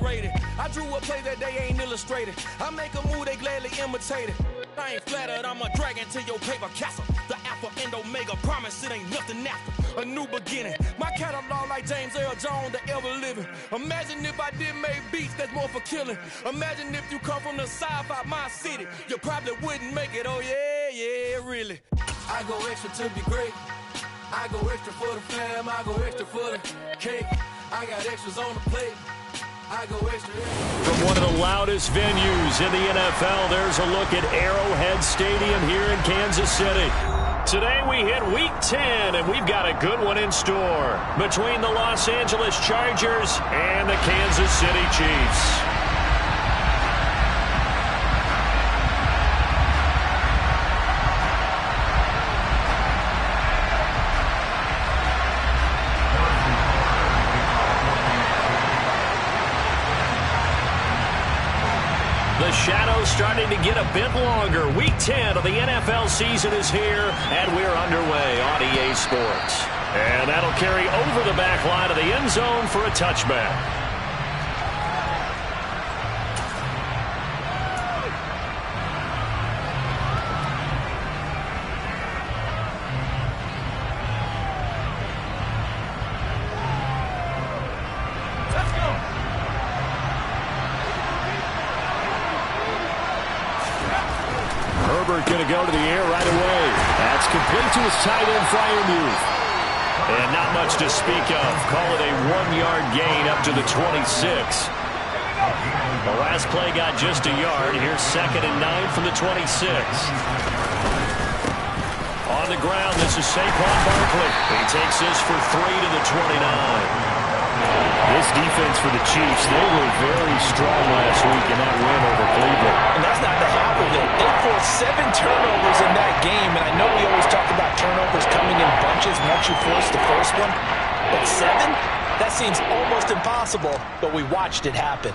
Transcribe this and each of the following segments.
frustrated. I drew a play that they ain't illustrated. I make a move, they gladly imitate it. I ain't flattered, I'm a dragon to your paper castle. The Alpha and Omega, promise it ain't nothing after. A new beginning. My catalog like James Earl Jones, the ever living. Imagine if I did make beats that's more for killing. Imagine if you come from the south out my city. You probably wouldn't make it, oh yeah, really. I go extra to be great. I go extra for the fam, I go extra for the cake. I got extras on the plate. I go extra. From one of the loudest venues in the NFL, there's a look at Arrowhead Stadium here in Kansas City. Today we hit Week 10, and we've got a good one in store between the Los Angeles Chargers and the Kansas City Chiefs. The shadow's starting to get a bit longer. Week 10 of the NFL season is here, and we're underway on EA Sports. And that'll carry over the back line of the end zone for a touchback. Going to go to the air right away. That's complete to his tight end, Freiermuth. And not much to speak of. Call it a 1-yard gain up to the 26. The last play got just a yard. Here's 2nd and 9 from the 26. On the ground, this is Saquon Barkley. He takes this for 3 to the 29. This defense for the Chiefs, they were very strong last week in that win over Cleveland. And that's not the half of it. They forced 7 turnovers in that game, and I know we always talk about turnovers coming in bunches once you force the first one, but 7? That seems almost impossible, but we watched it happen.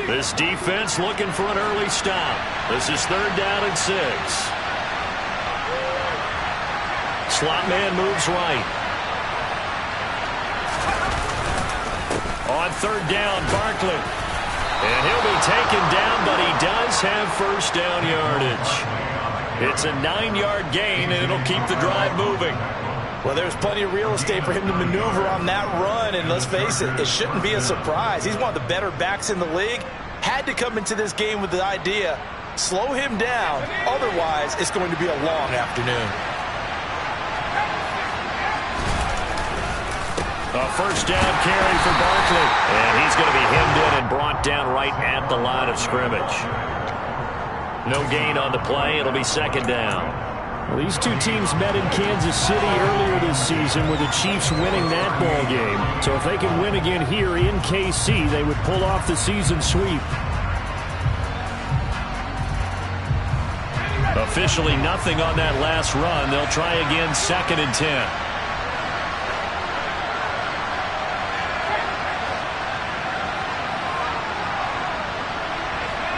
This defense looking for an early stop. This is 3rd down and 6. Slot man moves right. On 3rd down, Barkley. And he'll be taken down, but he does have first down yardage. It's a 9-yard gain, and it'll keep the drive moving. Well, there's plenty of real estate for him to maneuver on that run, and let's face it, it shouldn't be a surprise. He's one of the better backs in the league. Had to come into this game with the idea, slow him down, otherwise it's going to be a long afternoon. A first down carry for Barkley. And he's going to be hemmed in and brought down right at the line of scrimmage. No gain on the play. It'll be 2nd down. Well, these two teams met in Kansas City earlier this season with the Chiefs winning that ball game. So if they can win again here in KC, they would pull off the season sweep. Officially nothing on that last run. They'll try again 2nd and 10.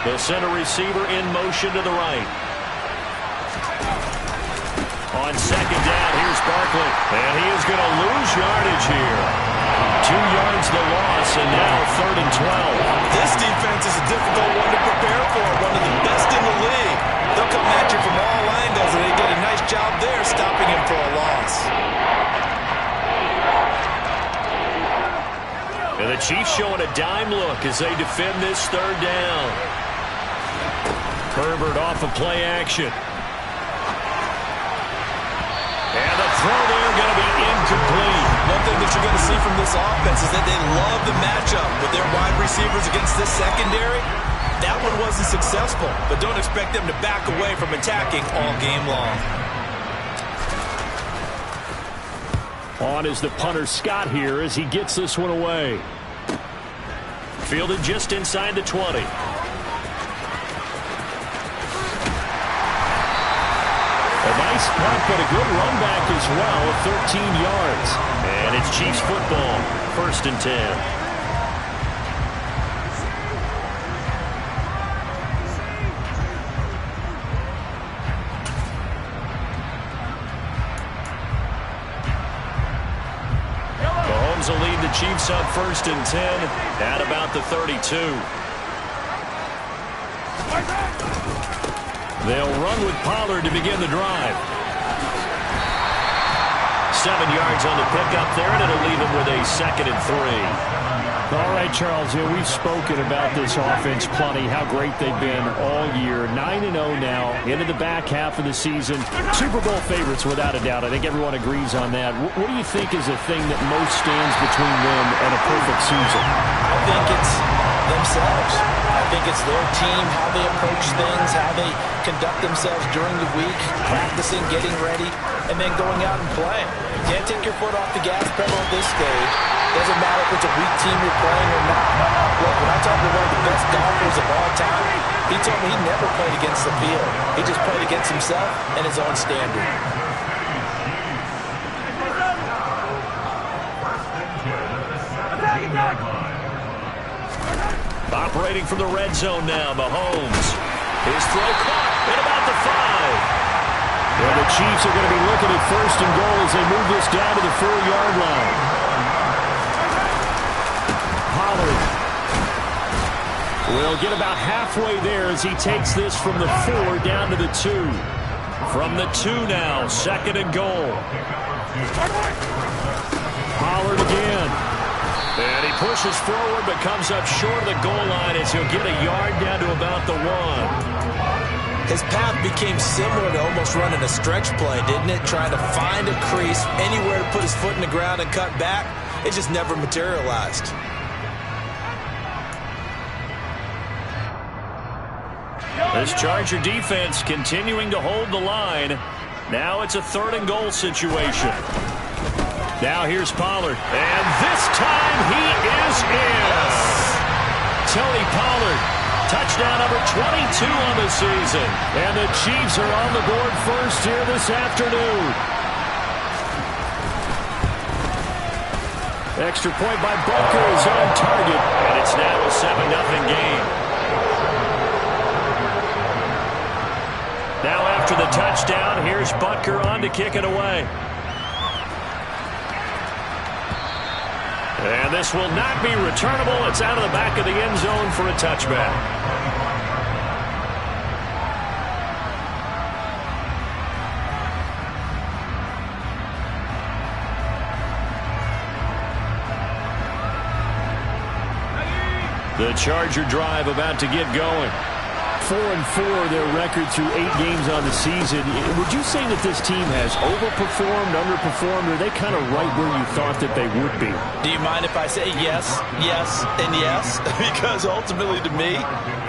The center receiver in motion to the right. On 2nd down, here's Barkley. And he is going to lose yardage here. 2 yards the loss, and now 3rd and 12. This defense is a difficult one to prepare for. One of the best in the league. They'll come at you from all angles, and they did a nice job there stopping him for a loss. And the Chiefs showing a dime look as they defend this 3rd down. Herbert off of play action. And the throw there going to be incomplete. One thing that you're going to see from this offense is that they love the matchup with their wide receivers against this secondary. That one wasn't successful, but don't expect them to back away from attacking all game long. On is the punter Scott here as he gets this one away. Fielded just inside the 20. A nice punt, but a good run back as well of 13 yards. And it's Chiefs football, 1st and 10. Mahomes will lead the Chiefs up 1st and 10 at about the 32. They'll run with Pollard to begin the drive. 7 yards on the pickup there, and it'll leave him with a 2nd and 3. All right, Charles, we've spoken about this offense plenty, how great they've been all year. 9-0 now, into the back half of the season. Super Bowl favorites, without a doubt. I think everyone agrees on that. What do you think is the thing that most stands between them and a perfect season? I think it's themselves. I think it's their team, how they approach things, how they conduct themselves during the week, practicing, getting ready, and then going out and playing. You can't take your foot off the gas pedal at this stage. Doesn't matter if it's a weak team you're playing or not. Look, when I talk to one of the best golfers of all time, he told me he never played against the field. He just played against himself and his own standard. Operating from the red zone now, Mahomes. His throw caught at about the 5. Well, the Chiefs are going to be looking at 1st and goal as they move this down to the 4-yard line. Pollard will get about halfway there as he takes this from the 4 down to the 2. From the 2 now, 2nd and goal. Pollard again. And he pushes forward but comes up short of the goal line as he'll get a yard down to about the 1. His path became similar to almost running a stretch play, didn't it? Trying to find a crease, anywhere to put his foot in the ground and cut back. It just never materialized. This Charger defense continuing to hold the line. Now it's a 3rd and goal situation. Now here's Pollard. And this time he is in. Tony Pollard. Touchdown number 22 on the season. And the Chiefs are on the board first here this afternoon. Extra point by Butker is on target. And it's now a 7-0 game. Now after the touchdown, here's Butker on to kick it away. And this will not be returnable. It's out of the back of the end zone for a touchback. The Charger drive about to get going. 4-4 their record through 8 games on the season. Would you say that this team has overperformed, underperformed, or are they kind of right where you thought that they would be? Do you mind if I say yes, yes, and yes? Because ultimately to me,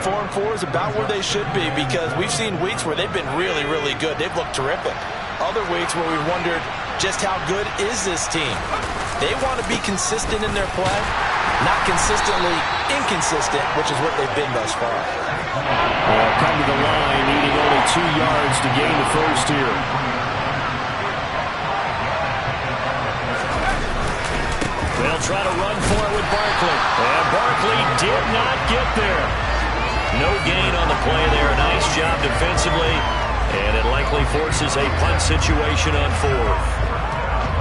4-4 is about where they should be, because we've seen weeks where they've been really, really good. They've looked terrific. Other weeks where we've wondered just how good is this team. They want to be consistent in their play, not consistently inconsistent, which is what they've been thus far. Come to the line, needing only 2 yards to gain the first here. They'll try to run for it with Barkley. And Barkley did not get there. No gain on the play there. A nice job defensively. And it likely forces a punt situation on 4th.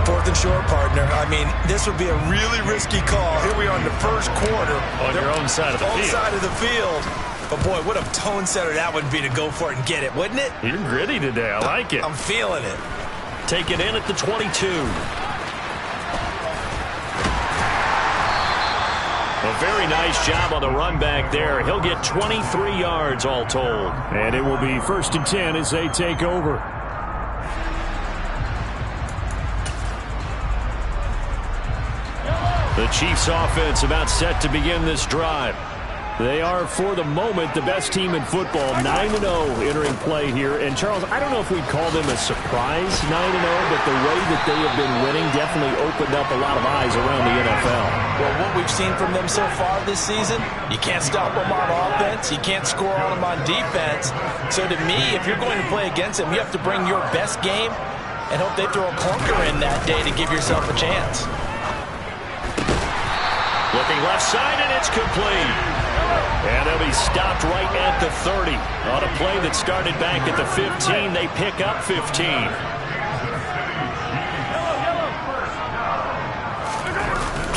4th and short, partner. I mean, this would be a really risky call. Here we are in the first quarter. On your own side of the field. Own side of the field. But, boy, what a tone setter that would be to go for it and get it, wouldn't it? You're gritty today. I like it. I'm feeling it. Take it in at the 22. A very nice job on the run back there. He'll get 23 yards all told. And it will be 1st and 10 as they take over. The Chiefs offense about set to begin this drive. They are, for the moment, the best team in football, 9-0 entering play here. And, Charles, I don't know if we'd call them a surprise 9-0, but the way that they have been winning definitely opened up a lot of eyes around the NFL. Well, what we've seen from them so far this season, you can't stop them on offense. You can't score on them on defense. So, to me, if you're going to play against them, you have to bring your best game and hope they throw a clunker in that day to give yourself a chance. Looking left side, and it's complete. And they'll be stopped right at the 30. On a play that started back at the 15, they pick up 15.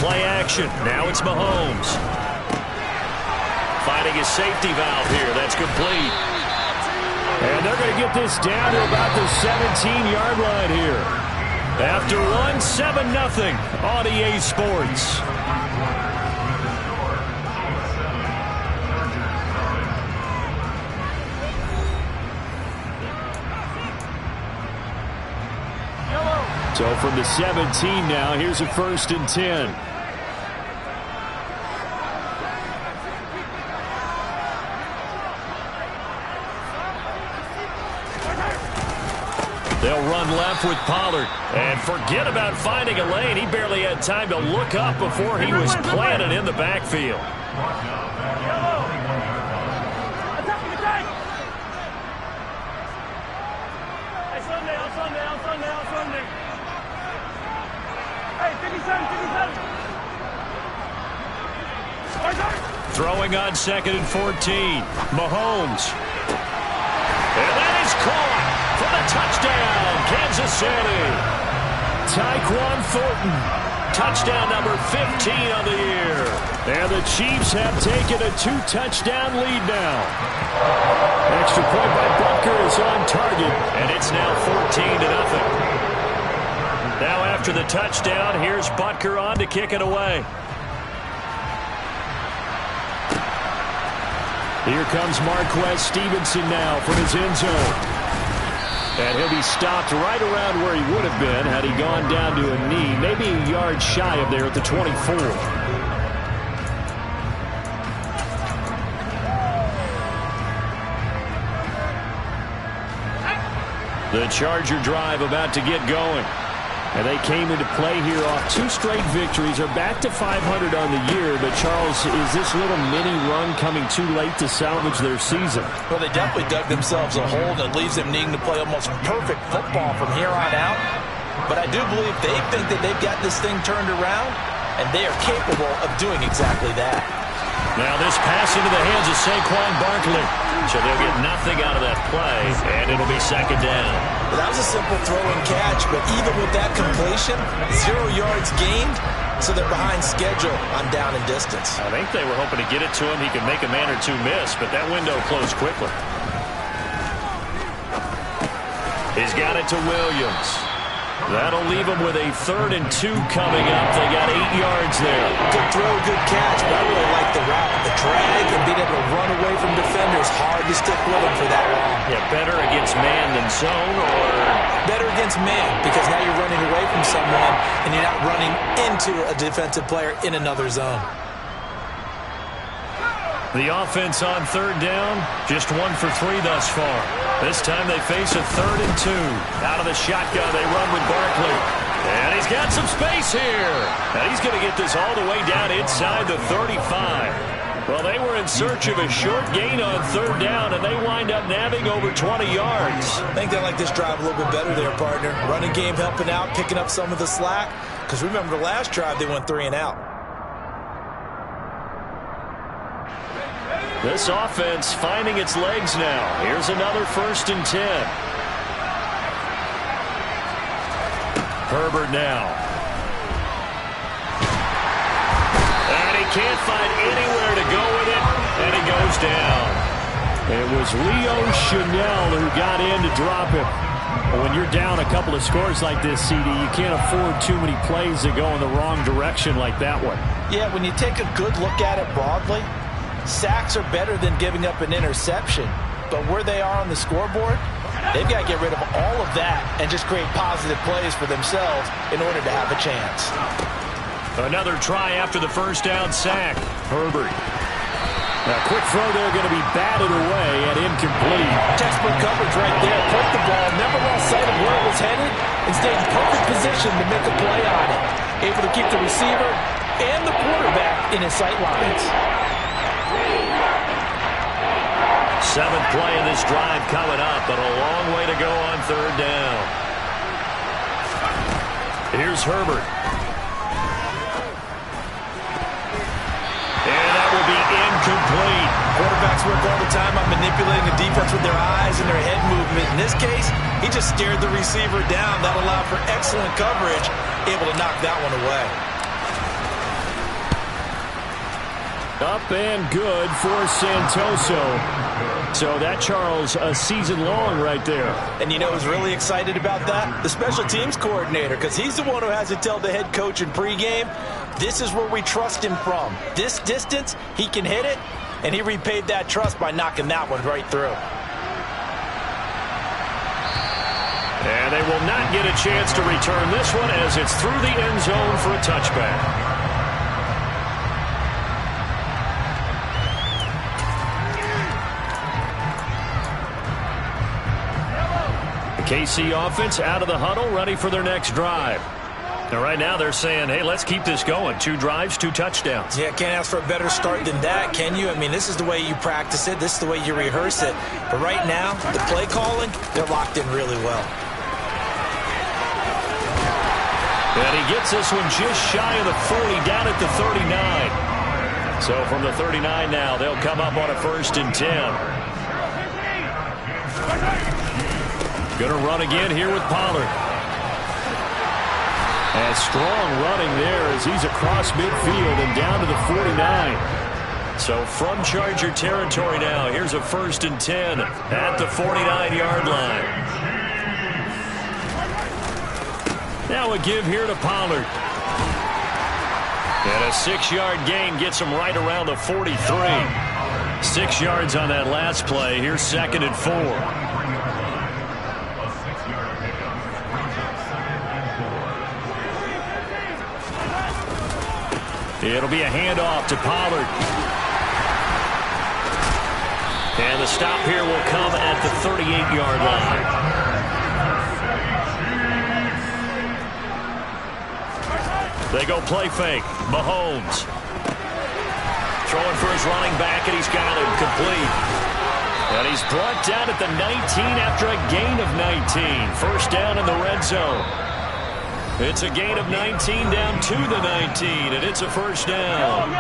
Play action. Now it's Mahomes. Finding his safety valve here. That's complete. And they're going to get this down to about the 17-yard line here. After one, 7-0 on EA Sports. So from the 17 now, here's a 1st and 10. They'll run left with Pollard. And forget about finding a lane. He barely had time to look up before he was planted in the backfield. Throwing on 2nd and 14. Mahomes. And that is caught for the touchdown, Kansas City. Tyquan Thornton. Touchdown number 15 on the year. And the Chiefs have taken a 2-touchdown lead now. Extra point by Butker is on target. And it's now 14-0. Now after the touchdown, here's Butker on to kick it away. Here comes Marquez Stevenson now from his end zone. And he'll be stopped right around where he would have been had he gone down to a knee, maybe a yard shy of there at the 24. The Charger drive about to get going. And they came into play here off 2 straight victories. Are back to 500 on the year. But, Charles, is this little mini run coming too late to salvage their season? Well, they definitely dug themselves a hole that leaves them needing to play almost perfect football from here on out. But I do believe they think that they've got this thing turned around, and they are capable of doing exactly that. Now this pass into the hands of Saquon Barkley. So they'll get nothing out of that play, and it'll be 2nd down. Well, that was a simple throw and catch, but even with that completion, 0 yards gained, so they're behind schedule on down and distance. I think they were hoping to get it to him. He could make a man or two miss, but that window closed quickly. He's got it to Williams. That'll leave them with a 3rd and 2 coming up. They got 8 yards there. Good throw, good catch, but I really like the route. The drag and being able to run away from defenders. Hard to stick with them for that long. Yeah, better against man than zone, or better against man, because now you're running away from someone and you're not running into a defensive player in another zone. The offense on 3rd down, just 1 for 3 thus far. This time they face a 3rd and 2. Out of the shotgun, they run with Barkley. And he's got some space here. And he's going to get this all the way down inside the 35. Well, they were in search of a short gain on 3rd down, and they wind up nabbing over 20 yards. I think they like this drive a little bit better there, partner. Running game helping out, picking up some of the slack. Because remember the last drive, they went 3 and out. This offense finding its legs now. Here's another 1st and 10. Herbert now. And he can't find anywhere to go with it, and he goes down. It was Leo Chanel who got in to drop him. But when you're down a couple of scores like this, CD, you can't afford too many plays that go in the wrong direction like that one. Yeah, when you take a good look at it broadly, sacks are better than giving up an interception. But where they are on the scoreboard, they've got to get rid of all of that and just create positive plays for themselves in order to have a chance. Another try after the 1st down sack. Herbert. Now, quick throw there going to be batted away and incomplete. Textbook coverage right there. Put the ball, never lost sight of where it was headed, and stayed in perfect position to make a play on it. Able to keep the receiver and the quarterback in his sight lines. 7th play of this drive coming up, but a long way to go on 3rd down. Here's Herbert. And that will be incomplete. Quarterbacks work all the time on manipulating the defense with their eyes and their head movement. In this case, he just stared the receiver down. That allowed for excellent coverage, able to knock that one away. Up and good for Santoso. So that, Charles, a season long right there. And you know who's really excited about that? The special teams coordinator, because he's the one who has to tell the head coach in pregame, this is where we trust him from. This distance, he can hit it, and he repaid that trust by knocking that one right through. And they will not get a chance to return this one as it's through the end zone for a touchback. KC offense out of the huddle, ready for their next drive. Now, right now they're saying, hey, let's keep this going. 2 drives, 2 touchdowns. Yeah, can't ask for a better start than that, can you? I mean, this is the way you practice it. This is the way you rehearse it. But right now, the play calling, they're locked in really well. And he gets this one just shy of the 40, down at the 39. So from the 39 now, they'll come up on a 1st and 10. Going to run again here with Pollard. And strong running there as he's across midfield and down to the 49. So from Charger territory now, here's a 1st and 10 at the 49-yard line. Now a give here to Pollard. And a 6-yard gain gets him right around the 43. 6 yards on that last play. Here's 2nd and 4. It'll be a handoff to Pollard. And the stop here will come at the 38-yard line. They go play fake. Mahomes. Throwing for his running back, and he's got him complete. And he's brought down at the 19 after a gain of 19. First down in the red zone. It's a gain of 19 down to the 19, and it's a 1st down.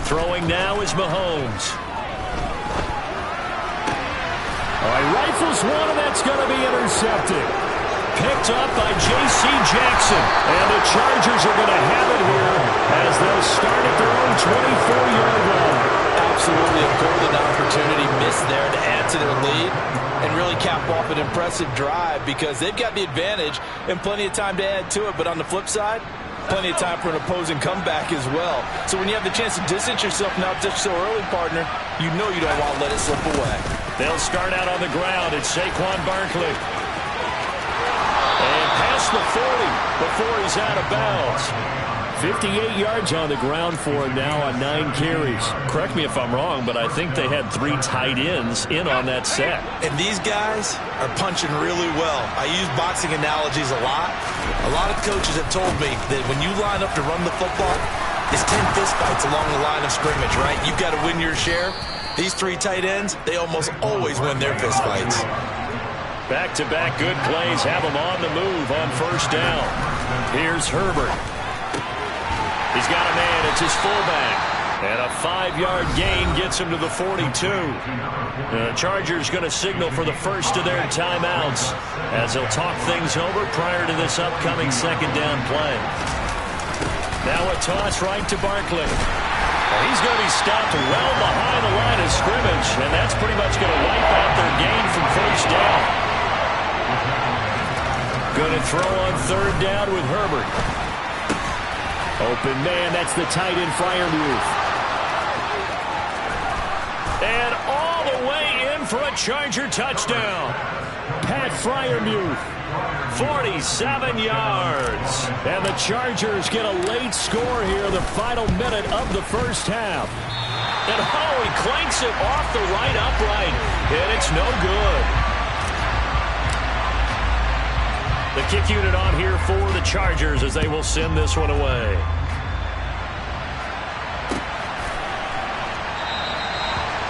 Throwing now is Mahomes. Rifles one, and that's going to be intercepted. Picked up by J.C. Jackson. And the Chargers are going to have it here as they'll start at their own 24-yard line. Absolutely a golden opportunity missed there to add to their lead and really cap off an impressive drive because they've got the advantage and plenty of time to add to it. But on the flip side, plenty of time for an opposing comeback as well. So when you have the chance to distance yourself now just so early, partner, you know you don't want to let it slip away. They'll start out on the ground. It's Saquon Barkley. And past the 40 before he's out of bounds. 58 yards on the ground for him now on 9 carries. Correct me if I'm wrong, but I think they had 3 tight ends in on that set. And these guys are punching really well. I use boxing analogies a lot. A lot of coaches have told me that when you line up to run the football, it's 10 fistfights along the line of scrimmage, right? You've got to win your share. These 3 tight ends, they almost always win their fistfights. Back-to-back good plays have them on the move on 1st down. Here's Herbert. He's got a man. It's his fullback. And a 5-yard gain gets him to the 42. The Chargers going to signal for the first of their timeouts as they'll talk things over prior to this upcoming 2nd down play. Now a toss right to Barkley. Well, he's going to be stopped well behind the line of scrimmage, and that's pretty much going to wipe out their gain from 1st down. Going to throw on 3rd down with Herbert. Open man, that's the tight end Freiermuth. And all the way in for a Charger touchdown. Pat Freiermuth. 47 yards. And the Chargers get a late score here, the final minute of the 1st half. And he clanks it off the right upright. And it's no good. The kick unit on here for the Chargers as they will send this one away.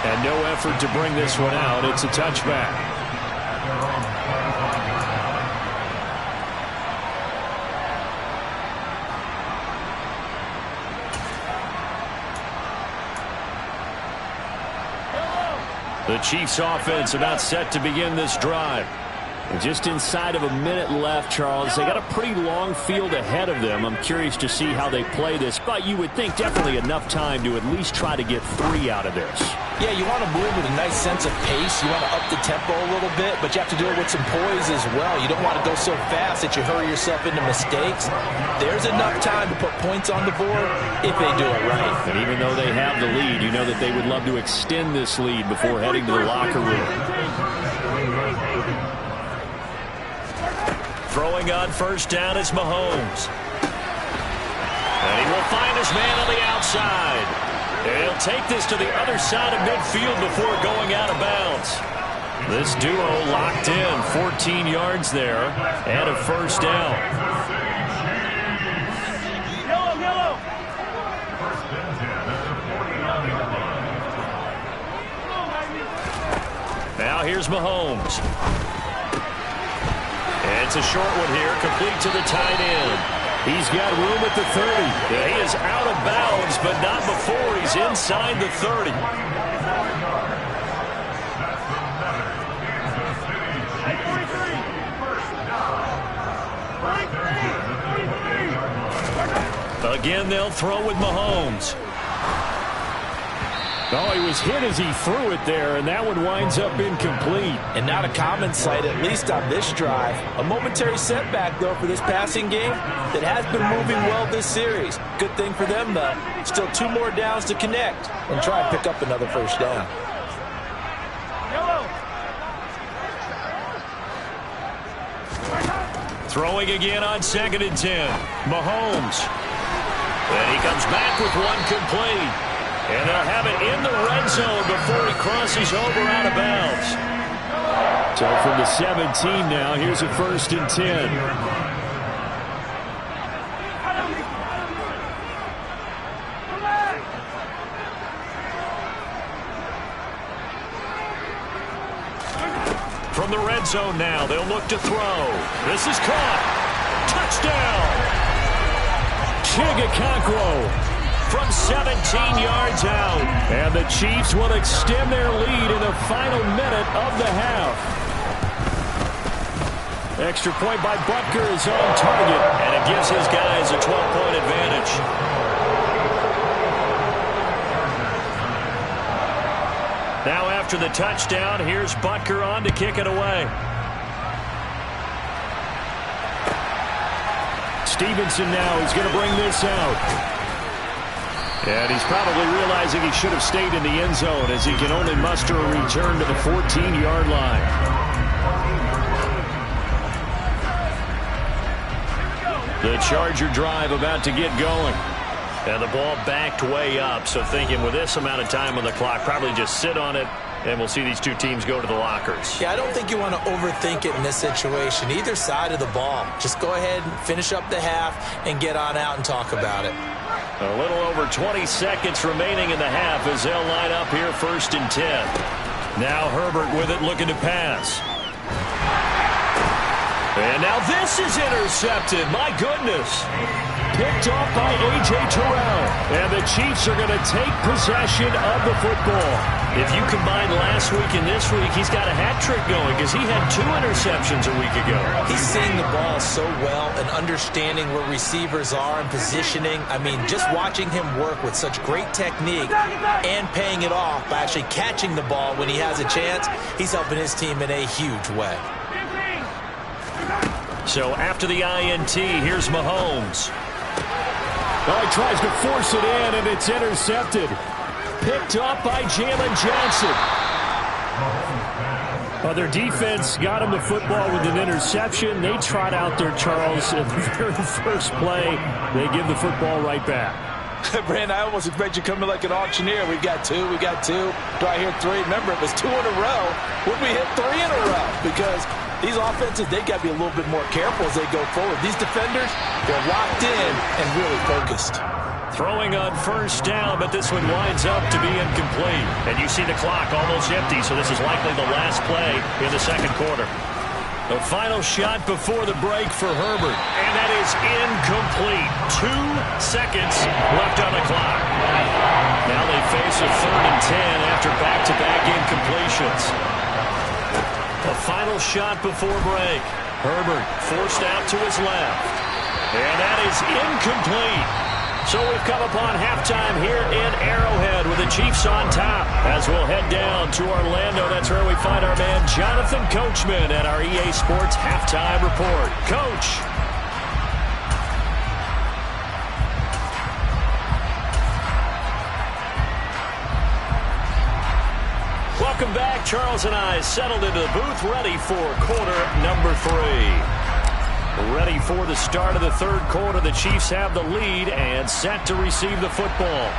And no effort to bring this one out. It's a touchback. The Chiefs offense about set to begin this drive. Just inside of a minute left, Charles. They got a pretty long field ahead of them. I'm curious to see how they play this, but you would think definitely enough time to at least try to get 3 out of this. Yeah, you want to move with a nice sense of pace. You want to up the tempo a little bit, but you have to do it with some poise as well. You don't want to go so fast that you hurry yourself into mistakes. There's enough time to put points on the board if they do it right. And even though they have the lead, you know that they would love to extend this lead before heading to the locker room. Throwing on first down is Mahomes. And he will find his man on the outside. And he'll take this to the other side of midfield before going out of bounds. This duo locked in, 14 yards there, and a first down. Now here's Mahomes. And it's a short one here, complete to the tight end. He's got room at the 30. Yeah, he is out of bounds, but not before he's inside the 30. Again, they'll throw with Mahomes. Oh, he was hit as he threw it there, and that one winds up incomplete. And not a common sight, at least on this drive. A momentary setback, though, for this passing game that has been moving well this series. Good thing for them, though. Still 2 more downs to connect and try and pick up another first down. Throwing again on 2nd and 10. Mahomes. And he comes back with one complete. And they'll have it in the red zone before he crosses over out of bounds. So from the 17 now, here's a 1st and 10. From the red zone now, they'll look to throw. This is caught. Touchdown. Chigacancro. From 17 yards out. And the Chiefs will extend their lead in the final minute of the half. Extra point by Butker is on target. And it gives his guys a 12-point advantage. Now after the touchdown, here's Butker on to kick it away. Stevenson now is going to bring this out. And he's probably realizing he should have stayed in the end zone as he can only muster a return to the 14-yard line. The Charger drive about to get going. And the ball backed way up, so thinking with this amount of time on the clock, probably just sit on it, and we'll see these two teams go to the lockers. Yeah, I don't think you want to overthink it in this situation. Either side of the ball. Just go ahead and finish up the half and get on out and talk about it. A little over 20 seconds remaining in the half as they'll line up here 1st and 10. Now Herbert with it looking to pass. And now this is intercepted. My goodness. Picked off by A.J. Terrell. And the Chiefs are going to take possession of the football. If you combine last week and this week, he's got a hat trick going because he had 2 interceptions a week ago. He's seeing the ball so well and understanding where receivers are and positioning. I mean, just watching him work with such great technique and paying it off by actually catching the ball when he has a chance, he's helping his team in a huge way. So after the INT, here's Mahomes. Oh, he tries to force it in, and it's intercepted. Picked up by Jalen Johnson. Well, their defense got him the football with an interception. They trot out there, Charles, at the very first play. They give the football right back. Brandon, I almost expect you coming like an auctioneer. We've got 2, we got 2. Do I hear 3? Remember, it was 2 in a row. Would we hit 3 in a row? Because these offenses, they got to be a little bit more careful as they go forward. These defenders, they're locked in and really focused. Throwing on first down, but this one winds up to be incomplete. And you see the clock almost empty, so this is likely the last play in the second quarter. The final shot before the break for Herbert. And that is incomplete. 2 seconds left on the clock. Now they face a 3rd and 10 after back-to-back incompletions. The final shot before break. Herbert forced out to his left. And that is incomplete. So we've come upon halftime here in Arrowhead with the Chiefs on top. As we'll head down to Orlando, that's where we find our man Jonathan Coachman at our EA Sports Halftime Report. Coach. Welcome back. Charles and I settled into the booth, ready for quarter number 3. Ready for the start of the 3rd quarter. The Chiefs have the lead and set to receive the football.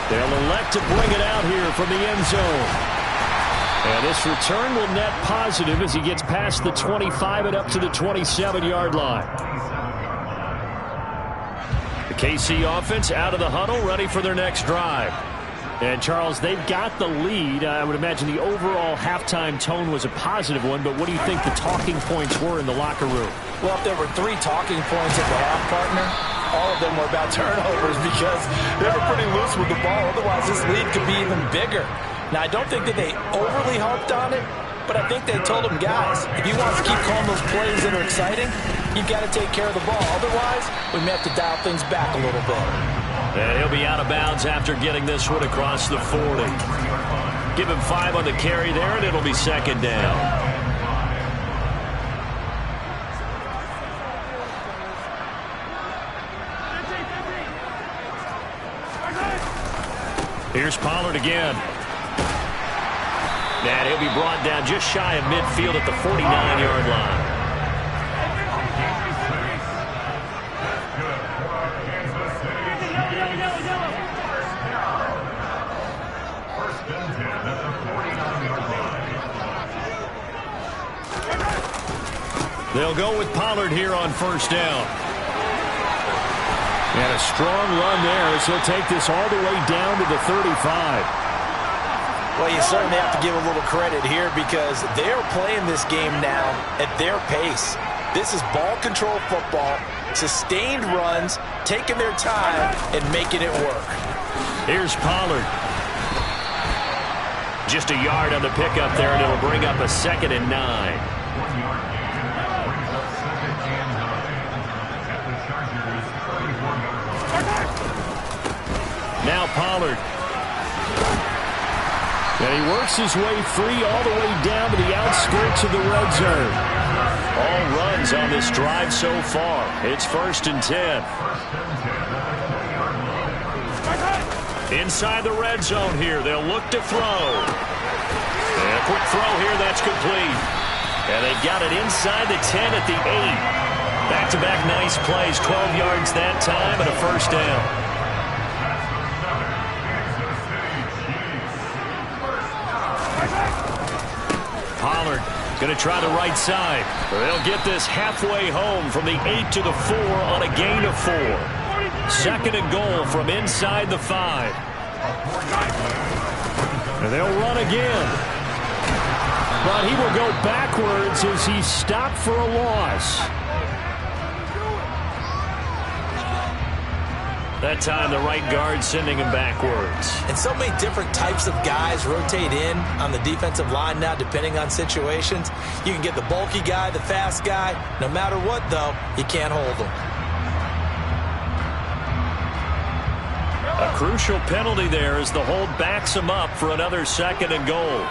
They'll elect to bring it out here from the end zone. And this return will net positive as he gets past the 25 and up to the 27-yard line. The KC offense out of the huddle, ready for their next drive. And, Charles, they've got the lead. I would imagine the overall halftime tone was a positive one, but what do you think the talking points were in the locker room? Well, if there were 3 talking points at the half, partner, all of them were about turnovers because they were pretty loose with the ball. Otherwise, this lead could be even bigger. Now, I don't think that they overly harped on it, but I think they told them, guys, if you want to keep calling those plays that are exciting, you've got to take care of the ball. Otherwise, we may have to dial things back a little bit. And he'll be out of bounds after getting this one across the 40. Give him 5 on the carry there, and it'll be 2nd down. Here's Pollard again. And he'll be brought down just shy of midfield at the 49-yard line. They'll go with Pollard here on 1st down. And a strong run there as he'll take this all the way down to the 35. Well, you certainly have to give a little credit here because they're playing this game now at their pace. This is ball control football, sustained runs, taking their time and making it work. Here's Pollard. Just a yard on the pickup there, and it'll bring up a 2nd and 9. Now Pollard. And he works his way free all the way down to the outskirts of the red zone. All runs on this drive so far. It's 1st and 10. Inside the red zone here. They'll look to throw. And a quick throw here. That's complete. And they've got it inside the 10 at the 8. Back-to-back nice plays. 12 yards that time and a 1st down. Pollard going to try the right side. They'll get this halfway home from the 8 to the 4 on a gain of 4. 2nd and goal from inside the 5. And they'll run again. But he will go backwards as he's stopped for a loss. That time, the right guard sending him backwards. And so many different types of guys rotate in on the defensive line now, depending on situations. You can get the bulky guy, the fast guy. No matter what, though, you can't hold them. A crucial penalty there as the hold backs him up for another 2nd and goal.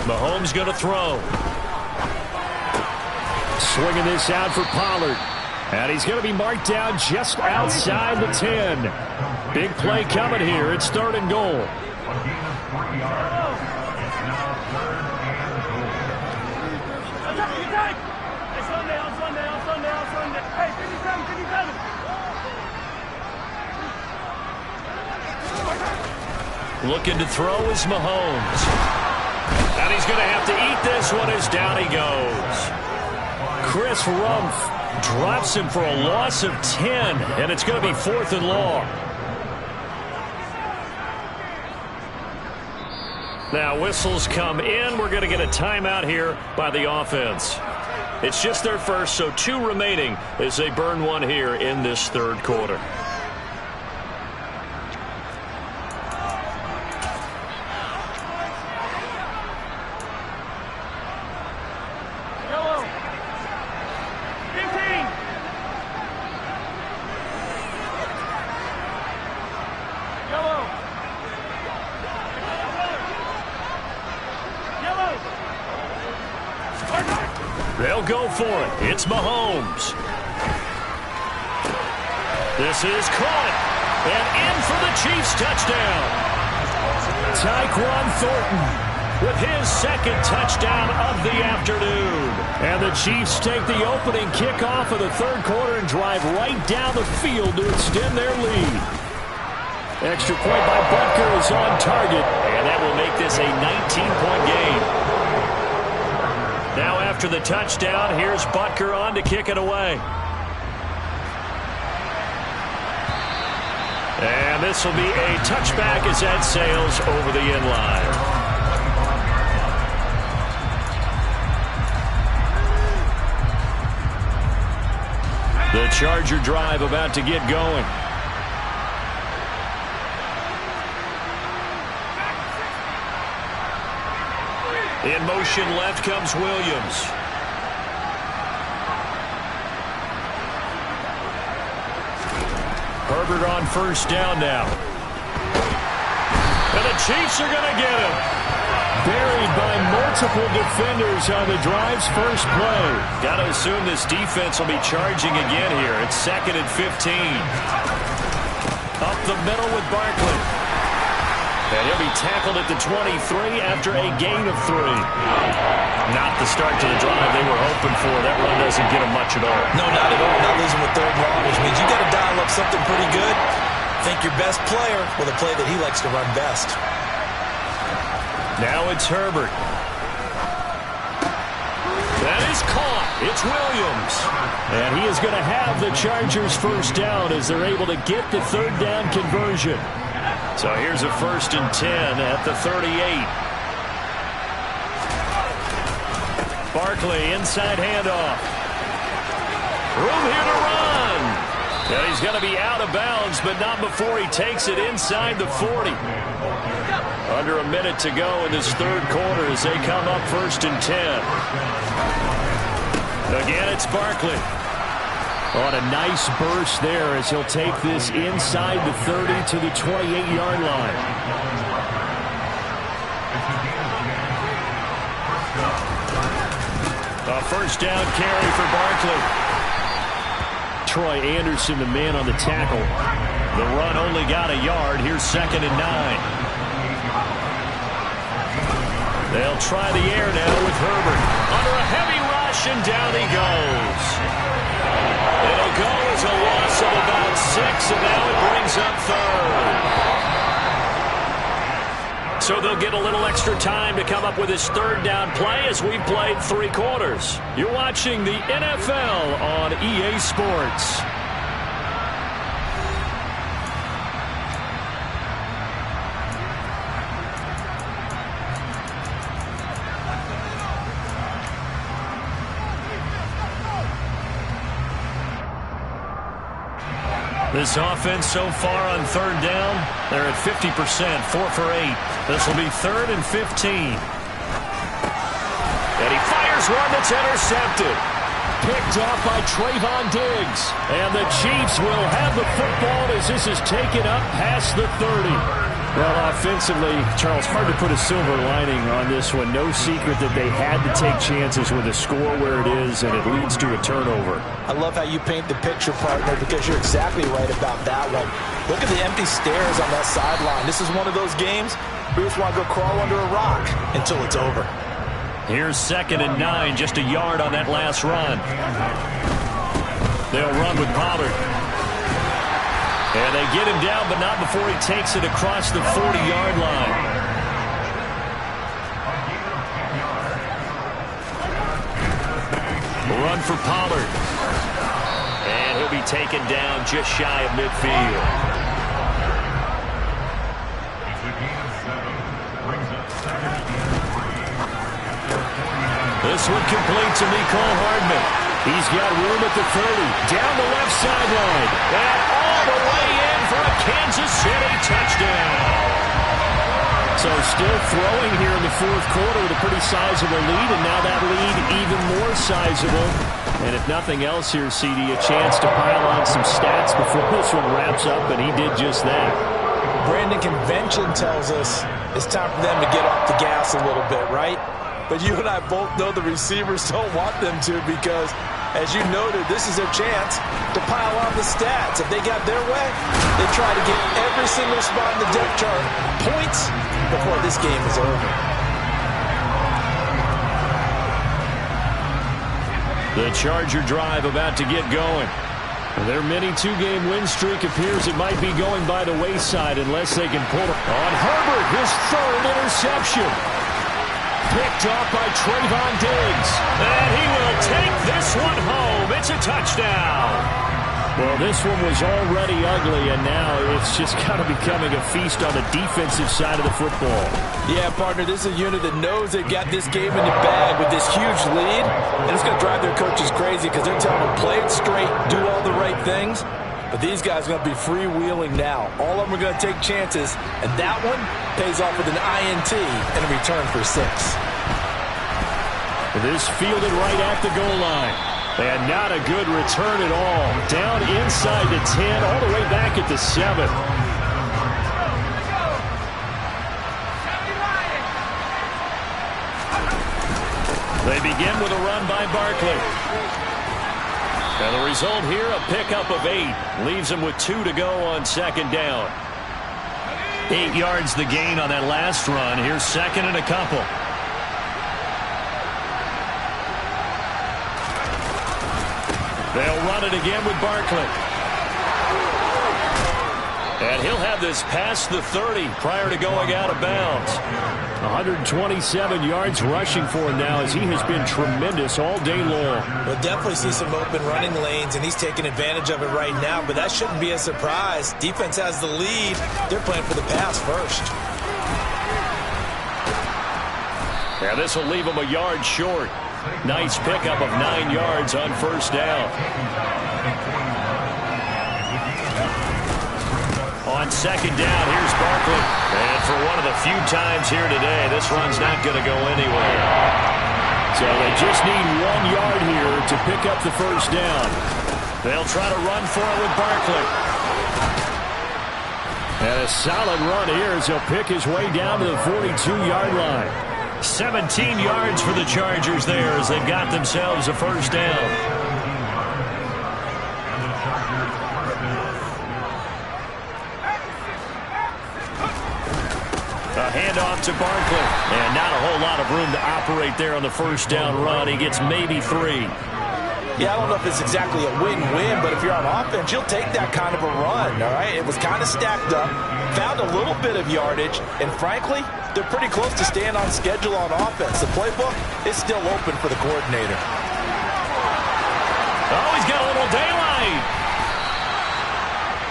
Mahomes going to throw. Swinging this out for Pollard. And he's going to be marked down just outside the 10. Big play coming here. It's 3rd and goal. Looking to throw is Mahomes. And he's going to have to eat this one as down he goes. Chris Rumph drops him for a loss of 10, and it's going to be 4th and long. Now whistles come in. We're going to get a timeout here by the offense. It's just their first, so 2 remaining as they burn one here in this third quarter. They'll go for it. It's Mahomes. This is caught. And in for the Chiefs touchdown. Tyquan Thornton with his second touchdown of the afternoon. And the Chiefs take the opening kickoff of the third quarter and drive right down the field to extend their lead. Extra point by Butker is on target. And that will make this a 19-point game. Now after the touchdown, here's Butker on to kick it away. And this will be a touchback as that sails over the end line. The Charger drive about to get going. In motion left comes Williams. Herbert on first down now. And the Chiefs are going to get him. Buried by multiple defenders on the drive's first play. Got to assume this defense will be charging again here. It's 2nd and 15. Up the middle with Barkley. And he'll be tackled at the 23 after a gain of 3. Not the start to the drive they were hoping for. That run doesn't get them much at all. No, not at all. Not losing with 3rd and long, which means you got to dial up something pretty good. Think your best player with a play that he likes to run best. Now it's Herbert. That is caught. It's Williams. And he is going to have the Chargers first down as they're able to get the 3rd down conversion. So here's a 1st and 10 at the 38. Barkley, inside handoff. Room here to run. And he's going to be out of bounds, but not before he takes it inside the 40. Under a minute to go in this third quarter as they come up 1st and 10. Again, it's Barkley. On a nice burst there as he'll take this inside the 30 to the 28-yard line. A first down carry for Barkley. Troy Anderson, the man on the tackle. The run only got a yard. Here's 2nd and 9. They'll try the air now with Herbert. Under a heavy rush, and down he goes. It'll go as a loss of about 6, and now it brings up 3rd. So they'll get a little extra time to come up with his 3rd down play as we've played 3 quarters. You're watching the NFL on EA Sports. This offense so far on 3rd down, they're at 50%, 4 for 8. This will be 3rd and 15. And he fires one that's intercepted. Picked off by Trayvon Diggs. And the Chiefs will have the football as this is taken up past the 30. Well, offensively, Charles, hard to put a silver lining on this one. No secret that they had to take chances with a score where it is, and it leads to a turnover. I love how you paint the picture, partner, because you're exactly right about that one. Look at the empty stairs on that sideline. This is one of those games where you just want to go crawl under a rock until it's over. Here's 2nd and 9, just a yard on that last run. They'll run with Pollard. And they get him down, but not before he takes it across the 40-yard line. run for Pollard. And he'll be taken down just shy of midfield. This one complete to Mecole Hardman. He's got room at the 30. Down the left sideline. And all the way in for a Kansas City touchdown. So still throwing here in the fourth quarter with a pretty sizable lead, and now that lead even more sizable. And if nothing else here, CD, a chance to pile on some stats before this one wraps up, and he did just that. Brandon, convention tells us it's time for them to get off the gas a little bit, right? But you and I both know the receivers don't want them to because, as you noted, this is their chance to pile on the stats. If they got their way, they try to get every single spot in the depth chart points before this game is over. The Charger drive about to get going. Their mini two-game win streak appears it might be going by the wayside unless they can pull it. On Herbert, his third interception. Picked off by Trayvon Diggs. And he will take this one home. It's a touchdown. Well, this one was already ugly, and now it's just kind of becoming a feast on the defensive side of the football. Yeah, partner, this is a unit that knows they've got this game in the bag with this huge lead, and it's going to drive their coaches crazy because they're telling them play it straight, do all the right things. But these guys are going to be freewheeling now. All of them are going to take chances, and that one pays off with an INT and a return for 6. This fielded right at the goal line. And not a good return at all. Down inside the 10, all the way back at the 7. They begin with a run by Barkley. And the result here, a pickup of 8. Leaves him with 2 to go on second down. 8 yards the gain on that last run. Here's second and a couple. They'll run it again with Barkley. And he'll have this past the 30 prior to going out of bounds. 127 yards rushing for him now as he has been tremendous all day long. We'll definitely see some open running lanes, and he's taking advantage of it right now, but that shouldn't be a surprise. Defense has the lead. They're playing for the pass first. Yeah, this will leave him a yard short. Nice pickup of 9 yards on first down. On second down, here's Barkley. And for one of the few times here today, this run's not going to go anywhere. So they just need 1 yard here to pick up the first down. They'll try to run for it with Barkley. And a solid run here as he'll pick his way down to the 42-yard line. 17 yards for the Chargers there as they've got themselves a first down. A handoff to Barkley. And not a whole lot of room to operate there on the first down run. He gets maybe 3. Yeah, I don't know if it's exactly a win-win, but if you're on offense, you'll take that kind of a run, all right? It was kind of stacked up, found a little bit of yardage, and frankly, they're pretty close to staying on schedule on offense. The playbook is still open for the coordinator. Oh, he's got a little daylight.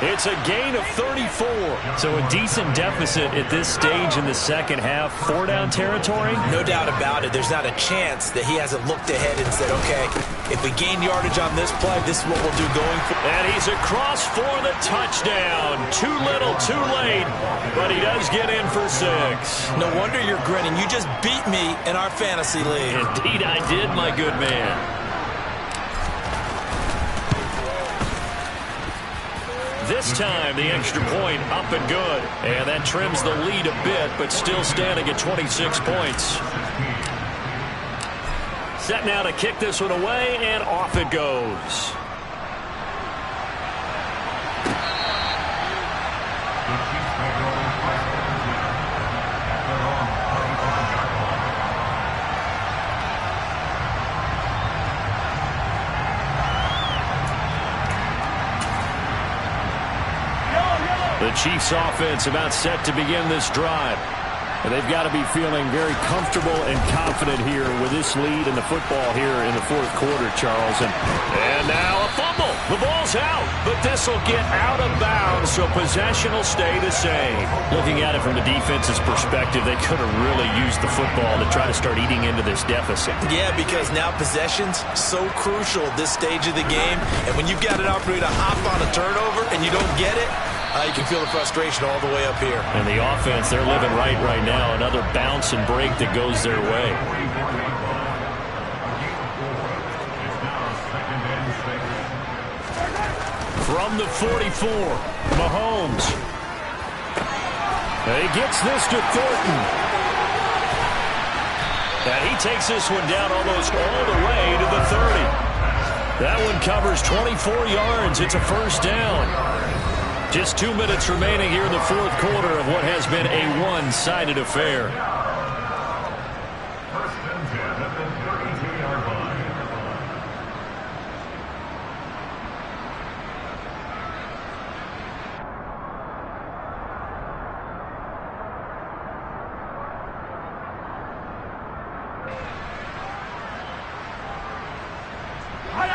It's a gain of 34. So a decent deficit at this stage in the second half. 4-down territory? No doubt about it. There's not a chance that he hasn't looked ahead and said, okay, if we gain yardage on this play, this is what we'll do going forward. And he's across for the touchdown. Too little, too late, but he does get in for 6. No wonder you're grinning. You just beat me in our fantasy league. Indeed I did, my good man. This time, the extra point up and good. And that trims the lead a bit, but still standing at 26 points. Set now to kick this one away, and off it goes. The Chiefs offense about set to begin this drive. And they've got to be feeling very comfortable and confident here with this lead in the football here in the fourth quarter, Charles. And now a fumble. The ball's out, but this will get out of bounds, so possession will stay the same. Looking at it from the defense's perspective, they could have really used the football to try to start eating into this deficit. Yeah, because now possession's so crucial at this stage of the game. And when you've got an opportunity to hop on a turnover and you don't get it, you can feel the frustration all the way up here. And the offense, they're living right now. Another bounce and break that goes their way. From the 44, Mahomes. He gets this to Thornton. And he takes this one down almost all the way to the 30. That one covers 24 yards. It's a first down. Just 2 minutes remaining here in the fourth quarter of what has been a one-sided affair.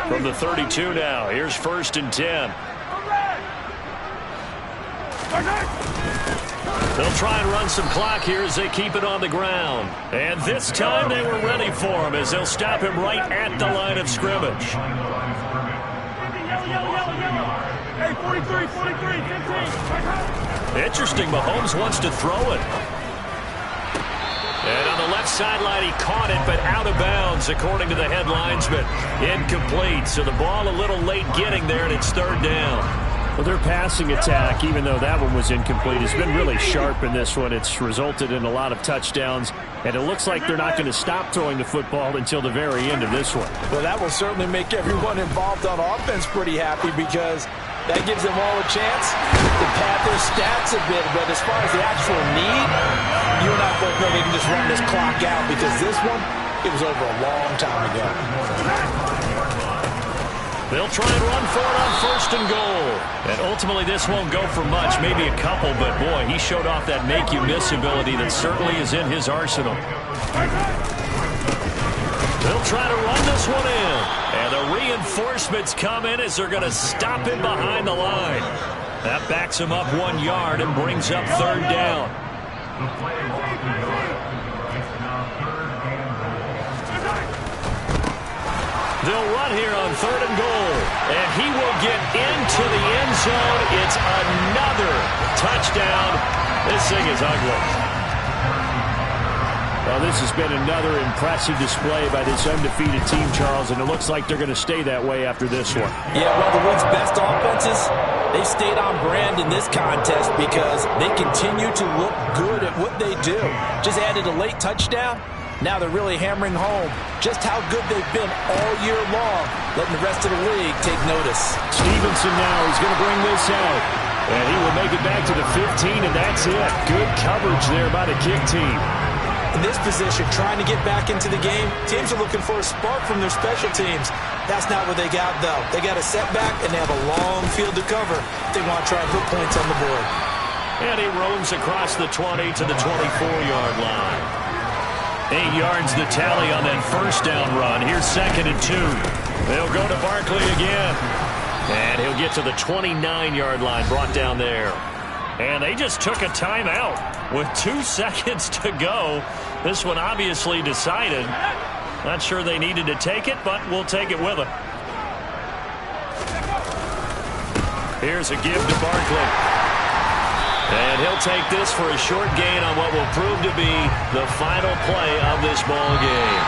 From the 32 now, here's 1st and 10. They'll try and run some clock here as they keep it on the ground. And this time they were ready for him as they'll stop him right at the line of scrimmage. Hey, 43, 15. Interesting, Mahomes wants to throw it. And on the left sideline, he caught it, but out of bounds, according to the head linesman. Incomplete, so the ball a little late getting there, and it's 3rd down. Well, their passing attack, even though that one was incomplete, has been really sharp in this one. It's resulted in a lot of touchdowns, and it looks like they're not going to stop throwing the football until the very end of this one. Well, that will certainly make everyone involved on offense pretty happy because that gives them all a chance to pad their stats a bit. But as far as the actual need, you and I both know they can just run this clock out because this one, it was over a long time ago. They'll try and run for it on 1st and goal. And ultimately, this won't go for much, maybe a couple, but boy, he showed off that make-you-miss ability that certainly is in his arsenal. They'll try to run this one in. And the reinforcements come in as they're going to stop him behind the line. That backs him up 1 yard and brings up 3rd down. They'll run here on 3rd and goal. And he will get into the end zone. It's another touchdown. This thing is ugly. Well, this has been another impressive display by this undefeated team, Charles, and it looks like they're going to stay that way after this one. Yeah, well, the league's best offenses, they've stayed on brand in this contest because they continue to look good at what they do. Just added a late touchdown. Now they're really hammering home just how good they've been all year long, letting the rest of the league take notice. Stevenson now, he's going to bring this out. And he will make it back to the 15, and that's it. Good coverage there by the kick team. In this position, trying to get back into the game, teams are looking for a spark from their special teams. That's not what they got, though. They got a setback, and they have a long field to cover if they want to try and put points on the board. And he roams across the 20 to the 24-yard line. 8 yards the tally on that first down run. Here's 2nd and 2. They'll go to Barkley again. And he'll get to the 29-yard line, brought down there. And they just took a timeout with 2 seconds to go. This one obviously decided. Not sure they needed to take it, but we'll take it with them. Here's a give to Barkley. And he'll take this for a short gain on what will prove to be the final play of this ball game.